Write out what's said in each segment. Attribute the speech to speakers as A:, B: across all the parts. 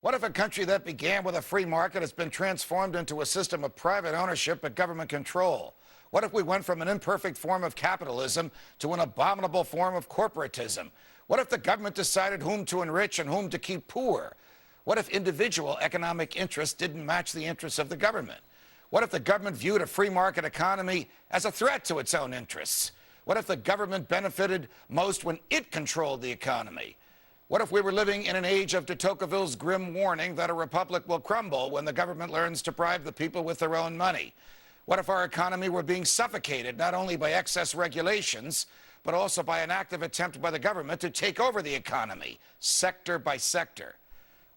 A: What if a country that began with a free market has been transformed into a system of private ownership and government control? What if we went from an imperfect form of capitalism to an abominable form of corporatism? What if the government decided whom to enrich and whom to keep poor? What if individual economic interests didn't match the interests of the government? What if the government viewed a free market economy as a threat to its own interests? What if the government benefited most when it controlled the economy? What if we were living in an age of de Tocqueville's grim warning that a republic will crumble when the government learns to bribe the people with their own money? What if our economy were being suffocated not only by excess regulations, but also by an active attempt by the government to take over the economy, sector by sector?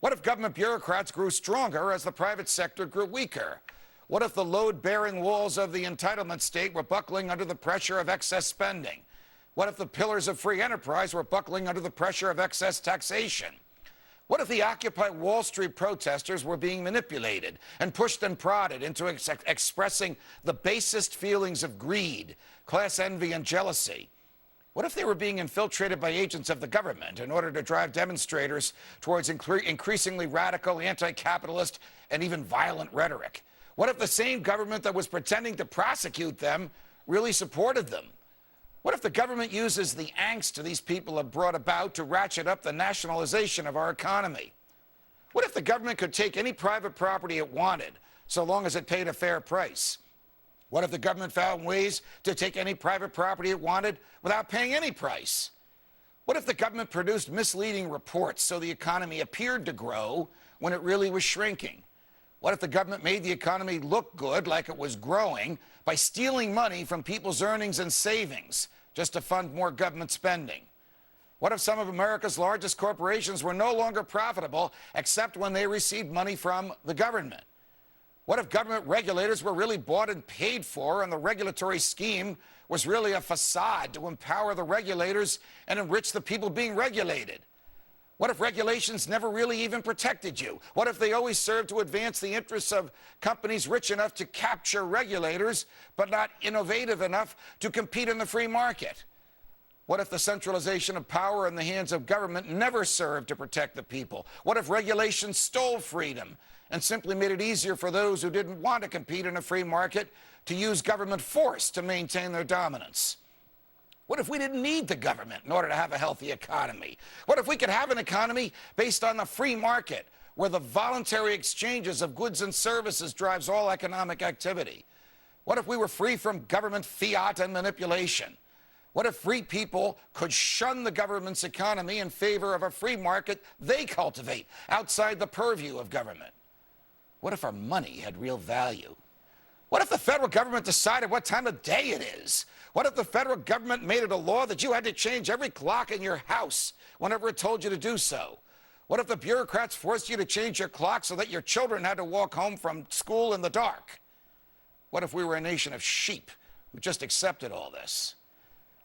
A: What if government bureaucrats grew stronger as the private sector grew weaker? What if the load-bearing walls of the entitlement state were buckling under the pressure of excess spending? What if the pillars of free enterprise were buckling under the pressure of excess taxation? What if the Occupy Wall Street protesters were being manipulated and pushed and prodded into expressing the basest feelings of greed, class envy, and jealousy? What if they were being infiltrated by agents of the government in order to drive demonstrators towards increasingly radical, anti-capitalist, and even violent rhetoric? What if the same government that was pretending to prosecute them really supported them? What if the government uses the angst these people have brought about to ratchet up the nationalization of our economy? What if the government could take any private property it wanted, so long as it paid a fair price? What if the government found ways to take any private property it wanted without paying any price? What if the government produced misleading reports so the economy appeared to grow when it really was shrinking? What if the government made the economy look good, like it was growing, by stealing money from people's earnings and savings just to fund more government spending? What if some of America's largest corporations were no longer profitable except when they received money from the government? What if government regulators were really bought and paid for, and the regulatory scheme was really a facade to empower the regulators and enrich the people being regulated? What if regulations never really even protected you? What if they always served to advance the interests of companies rich enough to capture regulators, but not innovative enough to compete in the free market? What if the centralization of power in the hands of government never served to protect the people? What if regulation stole freedom and simply made it easier for those who didn't want to compete in a free market to use government force to maintain their dominance? What if we didn't need the government in order to have a healthy economy? What if we could have an economy based on the free market, where the voluntary exchanges of goods and services drives all economic activity? What if we were free from government fiat and manipulation? What if free people could shun the government's economy in favor of a free market they cultivate outside the purview of government? What if our money had real value? What if the federal government decided what time of day it is? What if the federal government made it a law that you had to change every clock in your house whenever it told you to do so? What if the bureaucrats forced you to change your clock so that your children had to walk home from school in the dark? What if we were a nation of sheep who just accepted all this?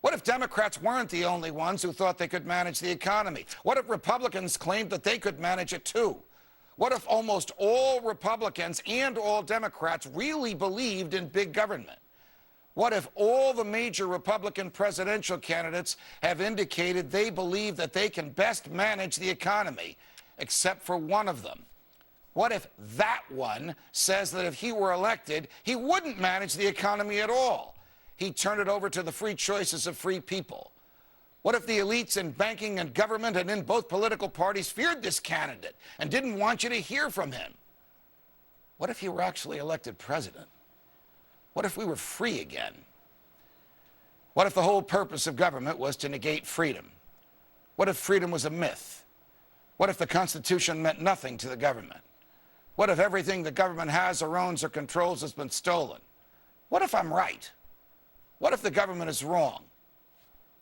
A: What if Democrats weren't the only ones who thought they could manage the economy? What if Republicans claimed that they could manage it too? What if almost all Republicans and all Democrats really believed in big government? What if all the major Republican presidential candidates have indicated they believe that they can best manage the economy, except for one of them? What if that one says that if he were elected, he wouldn't manage the economy at all? He'd turn it over to the free choices of free people. What if the elites in banking and government and in both political parties feared this candidate and didn't want you to hear from him? What if he were actually elected president? What if we were free again? What if the whole purpose of government was to negate freedom? What if freedom was a myth? What if the Constitution meant nothing to the government? What if everything the government has or owns or controls has been stolen? What if I'm right? What if the government is wrong?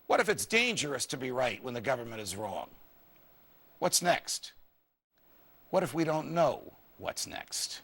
A: What if it's dangerous to be right when the government is wrong? What's next? What if we don't know what's next?